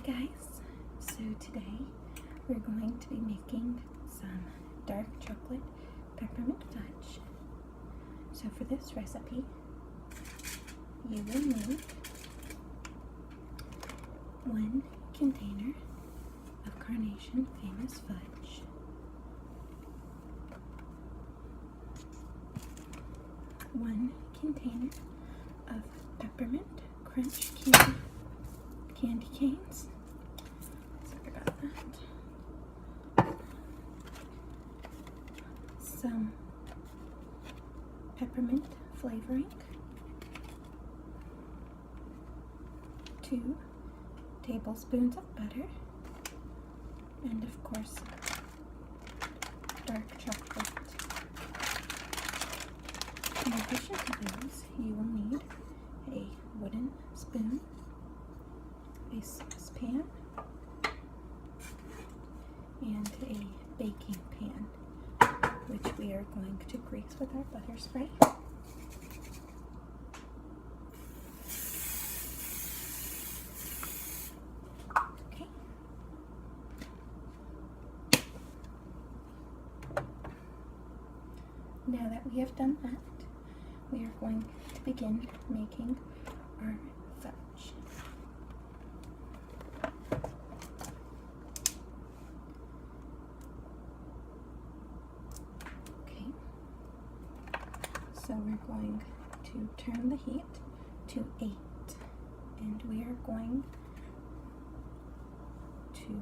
guys, so today we're going to be making some dark chocolate peppermint fudge. So for this recipe, you will need 1 container of Carnation Famous Fudge, 1 container of Peppermint Crunch candy canes. Sorry about that. Some peppermint flavoring, 2 tablespoons of butter, and of course, dark chocolate. In addition to those, you will need a wooden spoon, a saucepan, and a baking pan, which we are going to grease with our butter spray. Okay. Now that we have done that, we are going to begin making our fudge. Okay, so we're going to turn the heat to 8, and we are going to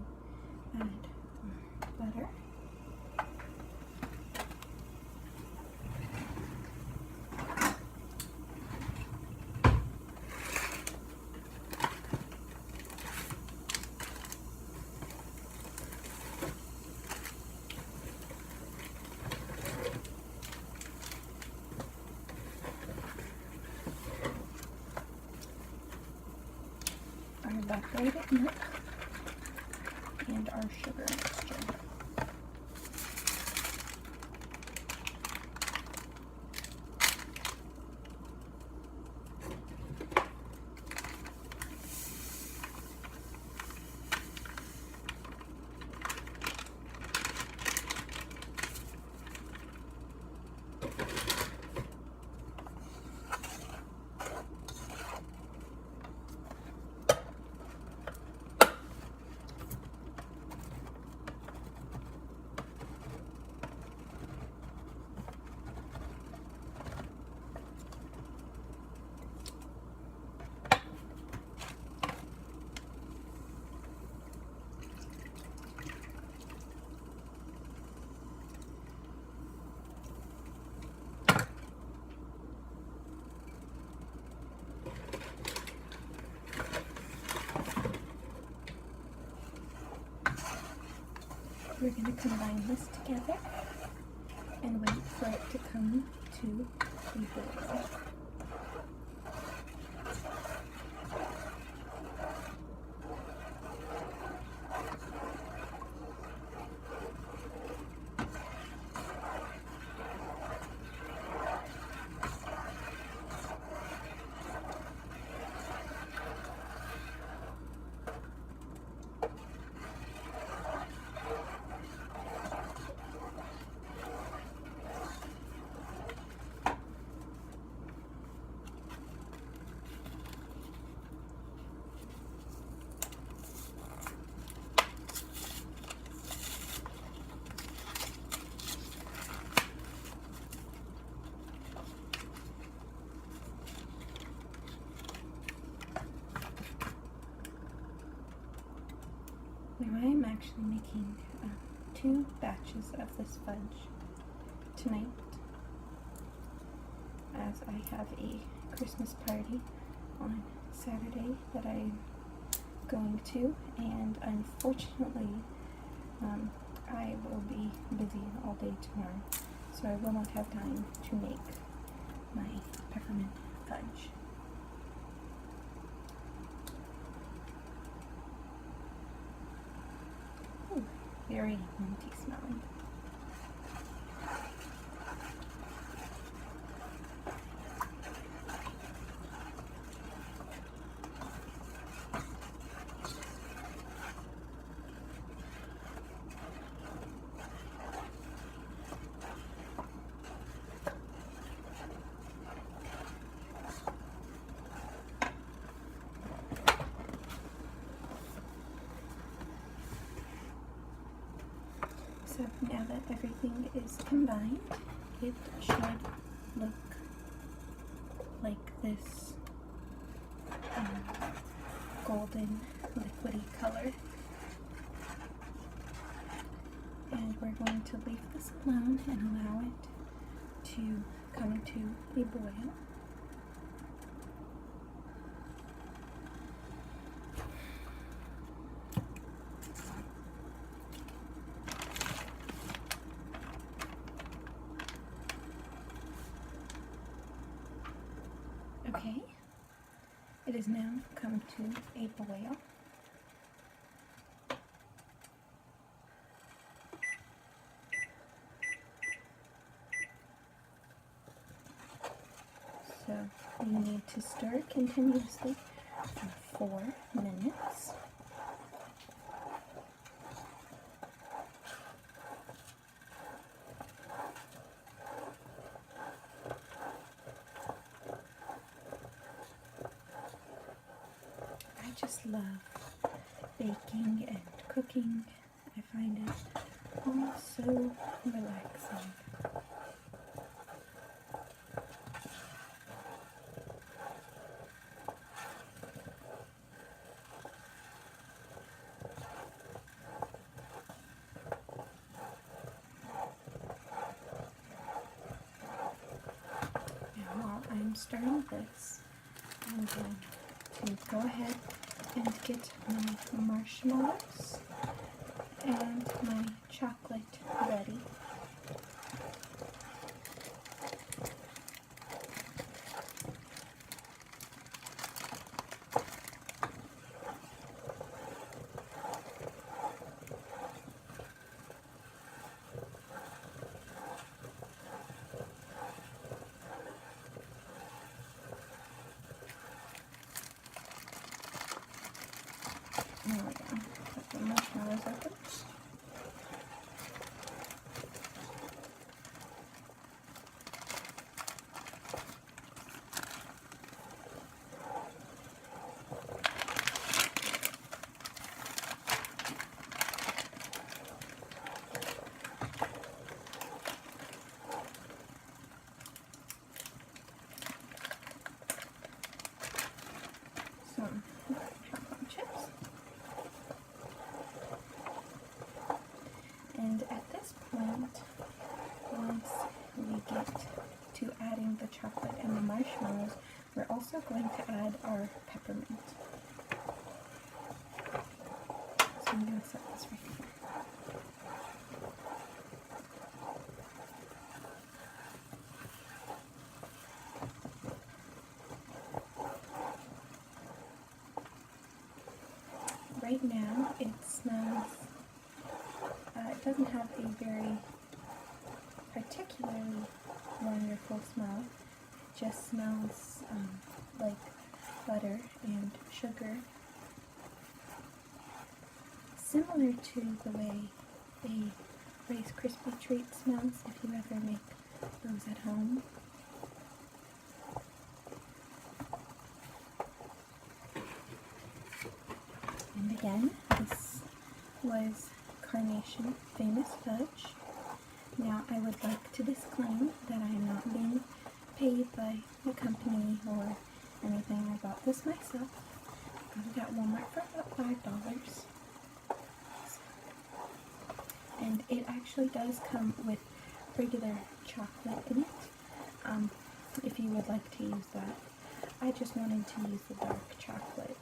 add our butter. Our evaporated milk and our sugar mixture. We're going to combine this together and wait for it to come to a boil. Now I am actually making 2 batches of this fudge tonight, as I have a Christmas party on Saturday that I'm going to, and unfortunately I will be busy all day tomorrow, so I will not have time to make my peppermint fudge. Very minty smelling. So now that everything is combined, it should look like this golden liquidy color. And we're going to leave this alone and allow it to come to a boil. Okay, it has now come to a boil. So you need to stir continuously for 4 minutes. I just love baking and cooking. I find it all so relaxing. I'm stirring this, I'm going to go ahead and get my marshmallows and my chocolate ready. There we go. Put the marshmallows open. Some chocolate chips. And at this point, once we get to adding the chocolate and the marshmallows, we're also going to add our peppermint. So I'm going to set this right here. Right now, it smells, it doesn't have a very particularly wonderful smell. It just smells like butter and sugar. Similar to the way a Rice Krispie treat smells if you ever make those at home. And again, this was Carnation Famous Fudge. Now I would like to disclaim that I am not being paid by the company or anything. I bought this myself. I got it at Walmart for about $5. And it actually does come with regular chocolate in it, if you would like to use that. I just wanted to use the dark chocolate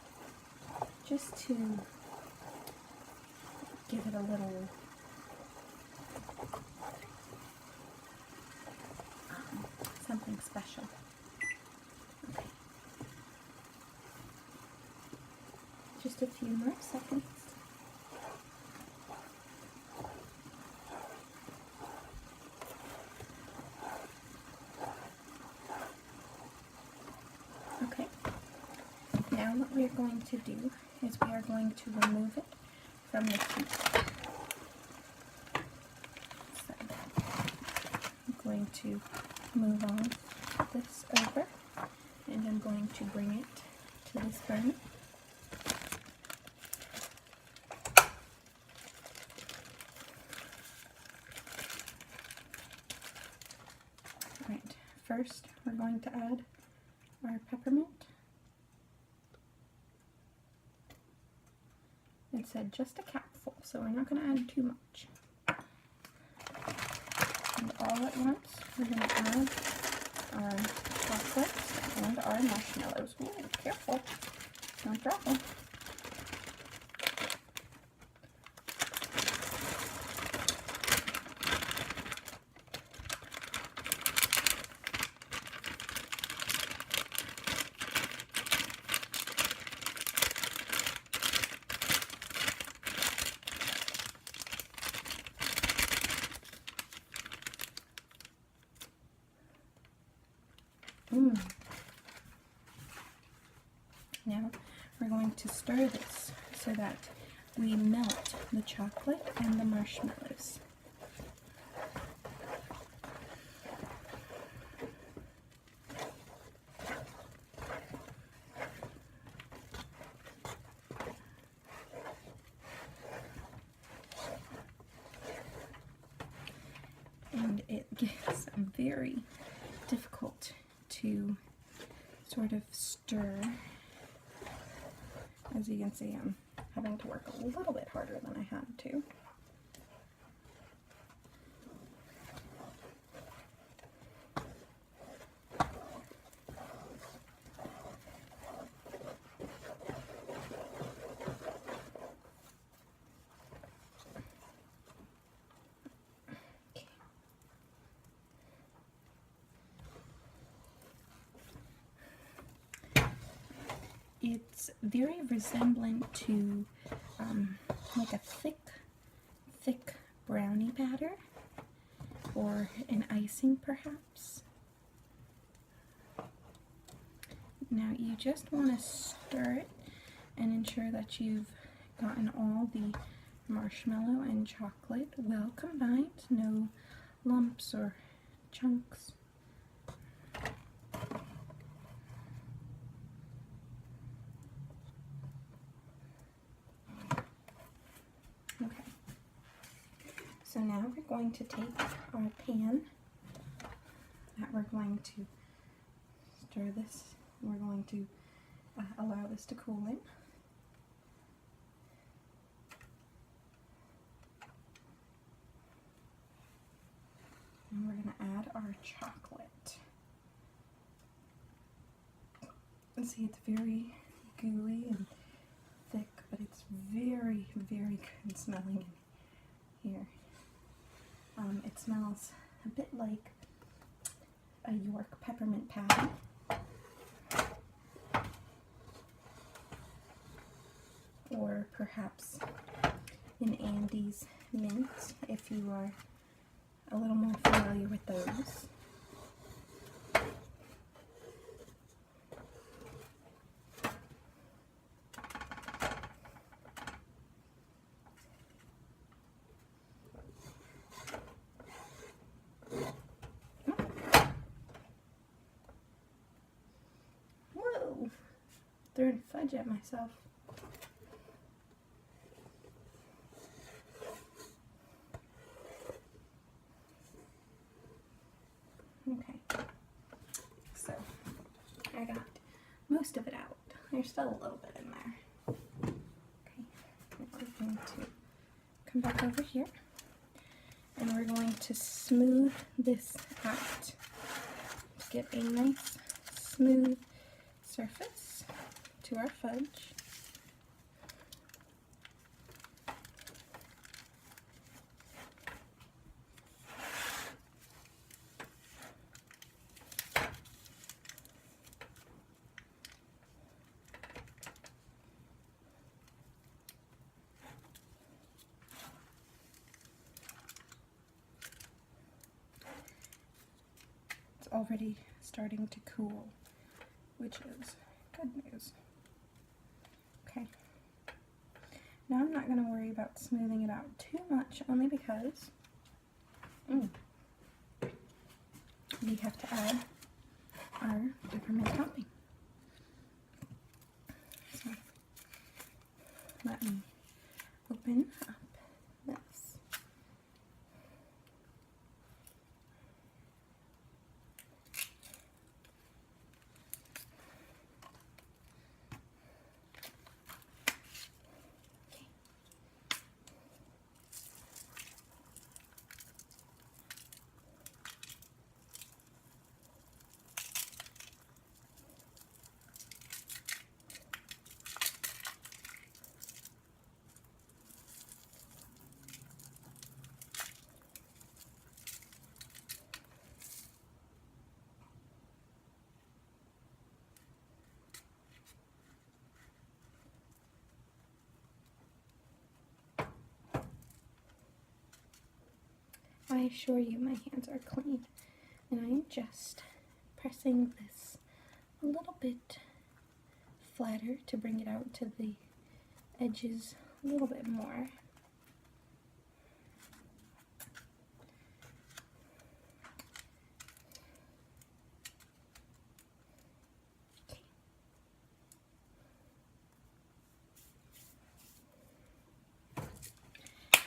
just to give it a little something special. Okay. Just a few more seconds. Okay. Now what we are going to do is we are going to remove it from the heat. So I'm going to move on this over, and I'm going to bring it to this burner. first we're going to add our peppermint. It said just a capful, so we're not going to add too much. And all at once, we're going to add our chocolate and our marshmallows. Ooh, careful, don't drop them. Now we're going to stir this so that we melt the chocolate and the marshmallows. And it gets very difficult to sort of stir. As you can see, I'm having to work a little bit harder than I had to. It's very resemblant to like a thick brownie batter, or an icing perhaps. Now you just want to stir it and ensure that you've gotten all the marshmallow and chocolate well combined, no lumps or chunks. Okay, so now we're going to take our pan that we're going to stir this. We're going to allow this to cool in. And we're going to add our chocolate. And see, it's very gooey and thick, but it's very, very good smelling in here. It smells a bit like a York peppermint patty. Or perhaps an Andes mint, if you are a little more familiar with those. Whoa! Throwing fudge at myself. Okay, so I got most of it out. There's still a little bit in there. Okay, we're going to come back over here and we're going to smooth this out to get a nice smooth surface to our fudge. Already starting to cool, which is good news. Okay, now I'm not going to worry about smoothing it out too much, only because we have to add our peppermint topping. So let me open up this. assure you my hands are clean. And I'm just pressing this a little bit flatter to bring it out to the edges a little bit more.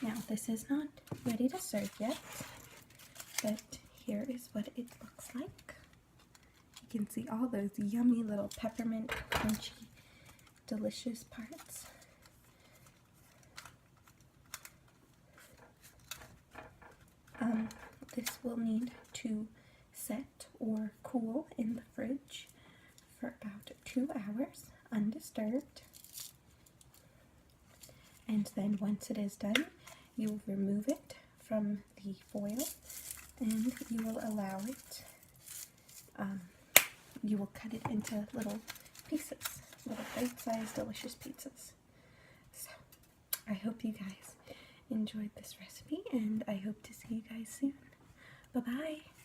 Now, this is not ready to serve yet, but here is what it looks like. You can see all those yummy little peppermint, crunchy, delicious parts. This will need to set or cool in the fridge for about 2 hours undisturbed. And then once it is done, you will remove it from the foil and you will allow it, you will cut it into little pieces, little bite-sized delicious pizzas. So I hope you guys enjoyed this recipe and I hope to see you guys soon. Bye-bye.